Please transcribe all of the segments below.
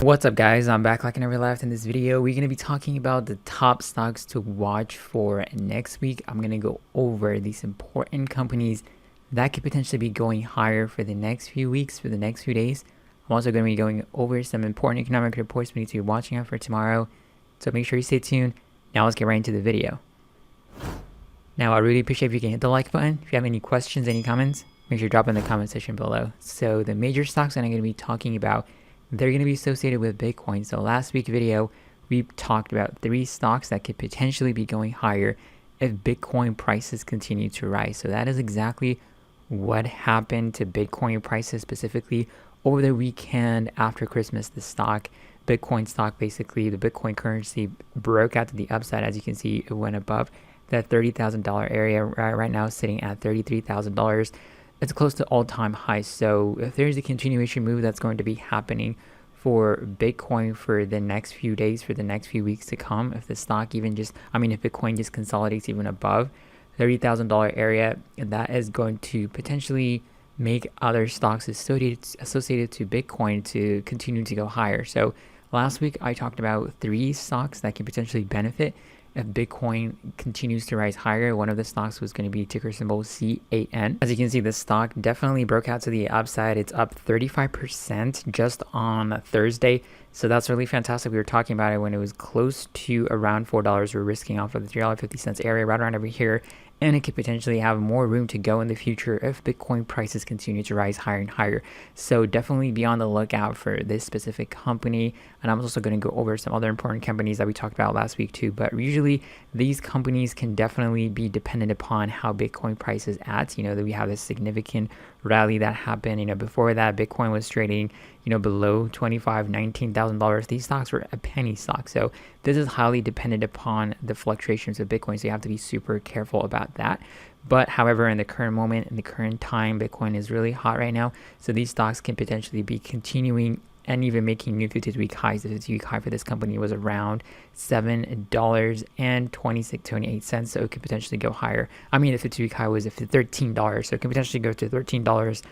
What's up guys, I'm back like I never left. In this video we're going to be talking about the top stocks to watch for next week. I'm going to go over these important companies that could potentially be going higher for the next few weeks, for the next few days. I'm also going to be going over some important economic reports we need to be watching out for tomorrow, so make sure you stay tuned. Now let's get right into the video. Now I really appreciate if you can hit the like button. If you have any questions, any comments, make sure you drop in the comment section below. So the major stocks that I'm going to be talking about, they're going to be associated with Bitcoin. So last week's video, we talked about 3 stocks that could potentially be going higher if Bitcoin prices continue to rise. So that is exactly what happened to Bitcoin prices specifically over the weekend after Christmas. The stock, Bitcoin stock, basically the Bitcoin currency broke out to the upside. As you can see, it went above that $30,000 area. Right now sitting at $33,000. It's close to all-time highs. So if there's a continuation move that's going to be happening for Bitcoin for the next few days, for the next few weeks to come, if the stock even just, if Bitcoin just consolidates even above $30,000 area, that is going to potentially make other stocks associated to Bitcoin to continue to go higher. So last week I talked about 3 stocks that can potentially benefit if Bitcoin continues to rise higher. One of the stocks was going to be ticker symbol CAN. As you can see, the stock definitely broke out to the upside. It's up 35% just on Thursday. So that's really fantastic. We were talking about it when it was close to around $4. We're risking off of the $3.50 area right around over here. And it could potentially have more room to go in the future if Bitcoin prices continue to rise higher and higher. So definitely be on the lookout for this specific company. And I'm also going to go over some other important companies that we talked about last week too. But usually these companies can definitely be dependent upon how Bitcoin price is at. That we have this significant rally that happened. Before that, Bitcoin was trading, below $19,000. These stocks were a penny stock. So this is highly dependent upon the fluctuations of Bitcoin. So you have to be super careful about that. But however, in the current moment, in the current time, Bitcoin is really hot right now. So these stocks can potentially be continuing and even making new 52-week highs. The 52-week high for this company was around $7.28. So it could potentially go higher. The 52-week high was $13. So it can potentially go to $13.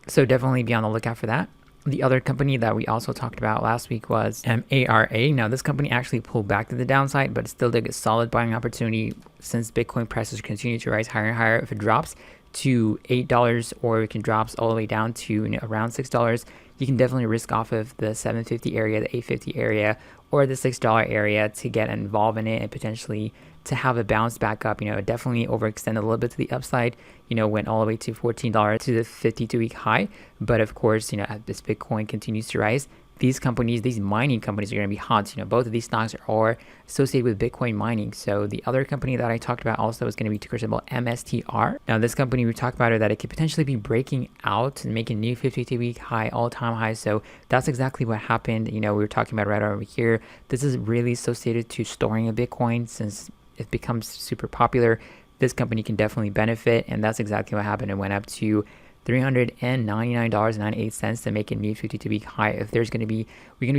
So definitely be on the lookout for that. The other company that we also talked about last week was MARA. Now, this company actually pulled back to the downside, but still did a solid buying opportunity since Bitcoin prices continue to rise higher and higher. If it drops to $8 or it can drop all the way down to around $6, you can definitely risk off of the $7.50 area, the $8.50 area, or the $6 area to get involved in it and potentially to have a bounce back up. Definitely overextend a little bit to the upside, went all the way to $14 to the 52-week high. But of course, as this Bitcoin continues to rise, these companies, these mining companies are going to be hot. Both of these stocks are associated with Bitcoin mining. So the other company that I talked about also is going to be ticker symbol MSTR. Now this company, we talked about it, that it could potentially be breaking out and making new 52-week high, all-time high. So that's exactly what happened. We were talking about right over here. This is really associated to storing a Bitcoin. Since it becomes super popular, this company can definitely benefit, and that's exactly what happened. It went up to $399.98 to make a new 52-week high. If we're going to be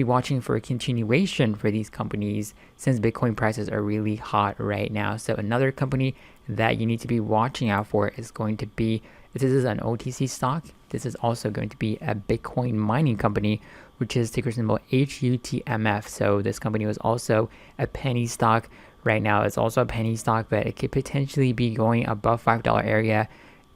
watching for a continuation for these companies since Bitcoin prices are really hot right now. So another company that you need to be watching out for is going to be, this is an OTC stock. This is also going to be a Bitcoin mining company, which is ticker symbol HUTMF. So this company was also a penny stock. Right now it's also a penny stock, but it could potentially be going above $5 area.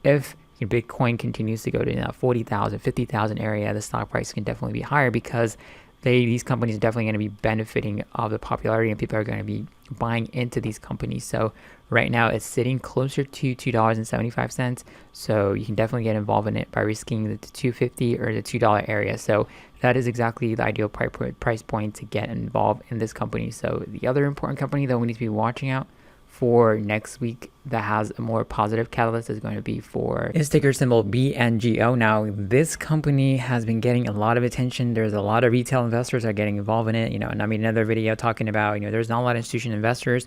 If Bitcoin continues to go to that 40,000, 50,000 area, the stock price can definitely be higher because these companies are definitely going to be benefiting of the popularity, and people are going to be buying into these companies. So right now it's sitting closer to $2.75. So you can definitely get involved in it by risking the $2.50 or the $2 area. So that is exactly the ideal price point to get involved in this company. So the other important company that we need to be watching out for next week that has a more positive catalyst is going to be for its ticker symbol Bngo. Now this company has been getting a lot of attention. There's a lot of retail investors are getting involved in it, and I made another video talking about, there's not a lot of institutional investors,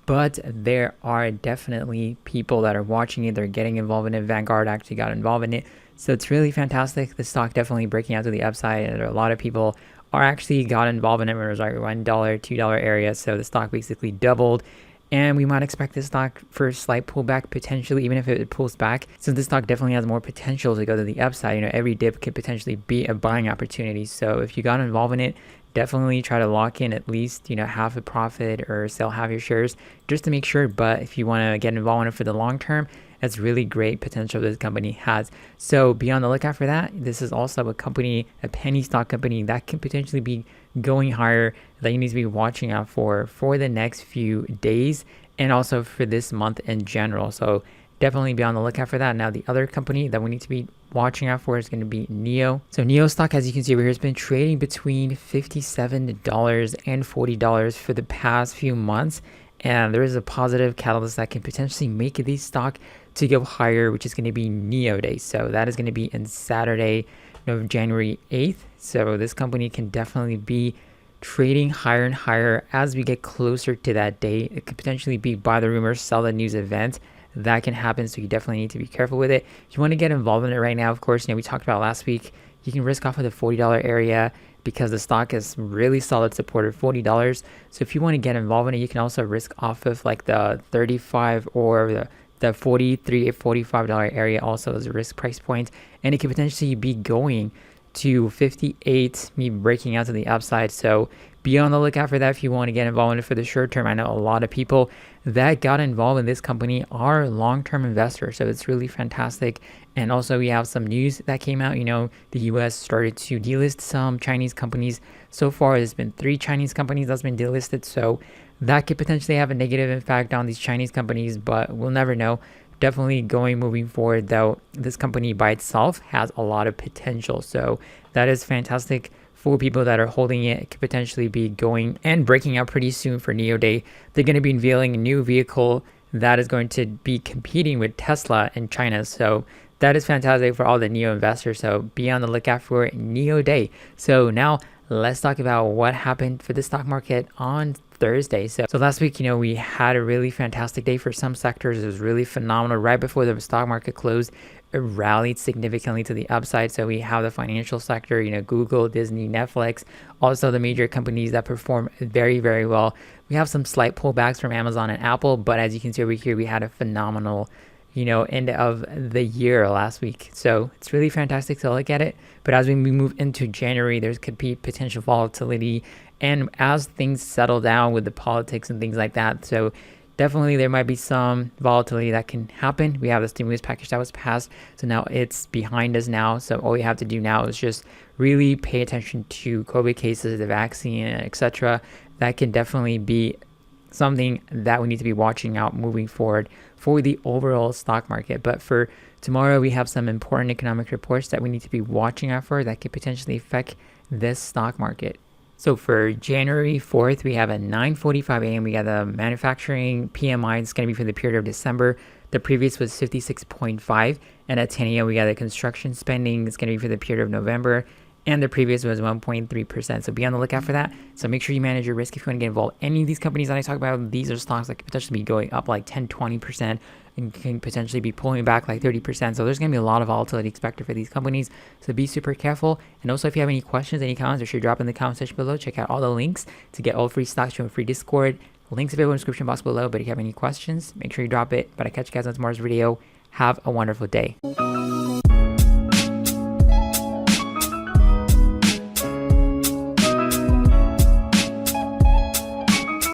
but there are definitely people that are watching it. They're getting involved in it. Vanguard actually got involved in it. So it's really fantastic. The stock definitely breaking out to the upside, and there are a lot of people are actually got involved in it when it was like $1, $2 area. So the stock basically doubled. And we might expect this stock for a slight pullback potentially, even if it pulls back, since this stock definitely has more potential to go to the upside. Every dip could potentially be a buying opportunity. So if you got involved in it, definitely try to lock in at least, half a profit or sell half your shares just to make sure. But if you want to get involved in it for the long term, that's really great potential this company has. So be on the lookout for that. This is also a company, a penny stock company that can potentially be going higher that you need to be watching out for the next few days and also for this month in general. So definitely be on the lookout for that. Now, the other company that we need to be watching out for is going to be NEO. So NEO stock, as you can see over here, has been trading between $57 and $40 for the past few months. And there is a positive catalyst that can potentially make this stock to go higher, which is going to be NEO Day. So that is going to be on Saturday, January 8th. So this company can definitely be trading higher and higher as we get closer to that day. It could potentially be buy the rumors, sell the news event. That can happen, so you definitely need to be careful with it. If you want to get involved in it right now, of course, we talked about last week, you can risk off of the $40 area because the stock is really solid support at $40. So if you want to get involved in it, you can also risk off of like the 35 or the $43 $45 area also as a risk price point, and it could potentially be going to 58, me breaking out to the upside. So be on the lookout for that if you want to get involved in it for the short term. I know a lot of people that got involved in this company are long-term investors, so it's really fantastic. And also we have some news that came out. The US started to delist some Chinese companies. So far there's been 3 Chinese companies that's been delisted, so that could potentially have a negative impact on these Chinese companies, but we'll never know. Definitely moving forward though, this company by itself has a lot of potential, so that is fantastic for people that are holding it. It could potentially be going and breaking out pretty soon for NEO Day. They're going to be unveiling a new vehicle that is going to be competing with Tesla in China, so that is fantastic for all the NEO investors. So be on the lookout for NEO Day. So now let's talk about what happened for the stock market on Thursday. So last week, we had a really fantastic day for some sectors. It was really phenomenal. Right before the stock market closed, it rallied significantly to the upside. So we have the financial sector, Google, Disney, Netflix, also the major companies that perform very, very well. We have some slight pullbacks from Amazon and Apple, but as you can see over here, we had a phenomenal end of the year last week. So it's really fantastic to look at it. But as we move into January, there could be potential volatility. And as things settle down with the politics and things like that, so definitely there might be some volatility that can happen. We have the stimulus package that was passed, so now it's behind us now. So all we have to do now is just really pay attention to COVID cases, the vaccine, etc. That can definitely be something that we need to be watching out moving forward for the overall stock market. But for tomorrow, we have some important economic reports that we need to be watching out for that could potentially affect this stock market. So for January 4th, we have at 9:45 a.m. we got the manufacturing PMI. It's going to be for the period of December. The previous was 56.5, and at 10 a.m. we got the construction spending. It's going to be for the period of November, and the previous was 1.3%. So be on the lookout for that. So make sure you manage your risk if you want to get involved. Any of these companies that I talk about, these are stocks that could potentially be going up like 10-20% and can potentially be pulling back like 30%. So there's going to be a lot of volatility expected for these companies. So be super careful. And also if you have any questions, any comments, or should drop in the comment section below. Check out all the links to get all free stocks to a free Discord. Links available in the description box below. But if you have any questions, make sure you drop it. But I catch you guys on tomorrow's video. Have a wonderful day.